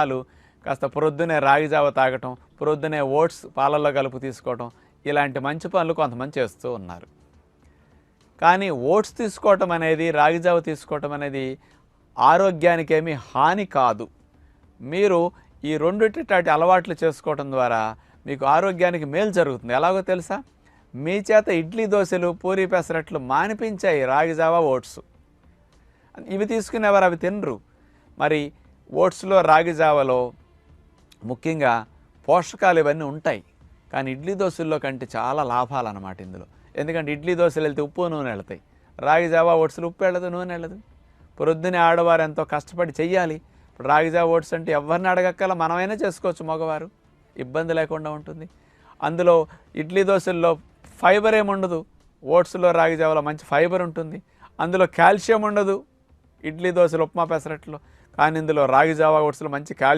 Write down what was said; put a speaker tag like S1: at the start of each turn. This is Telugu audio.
S1: వాళ్ళు కాస్త ప్రొద్దునే రాగి జావ తాగటం, ప్రొద్దునే ఓట్స్ పాలల్లో కలుపు తీసుకోవటం, ఇలాంటి మంచి పనులు కొంతమంది చేస్తూ ఉన్నారు. కానీ ఓట్స్ తీసుకోవటం అనేది, రాగి జావ తీసుకోవటం అనేది ఆరోగ్యానికేమీ హాని కాదు. మీరు ఈ రెండిటి అలవాట్లు చేసుకోవటం ద్వారా మీకు ఆరోగ్యానికి మేలు జరుగుతుంది. ఎలాగో తెలుసా? మీ చేత ఇడ్లీ దోశలు, పూరీ పెసరట్లు మానిపించాయి రాగి జావ, ఓట్స్. ఇవి తీసుకునేవారు, అవి తినరు. మరి ఓట్స్లో, రాగి జావలో ముఖ్యంగా పోషకాలు ఇవన్నీ ఉంటాయి. కానీ ఇడ్లీ దోశల్లో కంటే చాలా లాభాలు అన్నమాట ఇందులో. ఎందుకంటే ఇడ్లీ దోశలు వెళ్తే ఉప్పు నూనె వెళ్తాయి, రాగి జావ ఓట్స్లో ఉప్పు వెళ్ళదు, నూనె వెళ్ళదు. ప్రొద్దునే ఆడవారు ఎంతో కష్టపడి చెయ్యాలి. ఇప్పుడు రాగి జావ, ఓట్స్ అంటే ఎవరిని అడగక్కల మనమైనా చేసుకోవచ్చు, మగవారు, ఇబ్బంది లేకుండా ఉంటుంది. అందులో ఇడ్లీ దోశల్లో ఫైబర్ ఏముండదు, ఓట్స్లో, రాగి జావలో మంచి ఫైబర్ ఉంటుంది. అందులో కాల్షియం ఉండదు ఇడ్లీ దోశలు, ఉప్మా పెసరట్లో. కానీ ఇందులో రాగి జావ, ఓట్స్లో మంచి కాల్షియం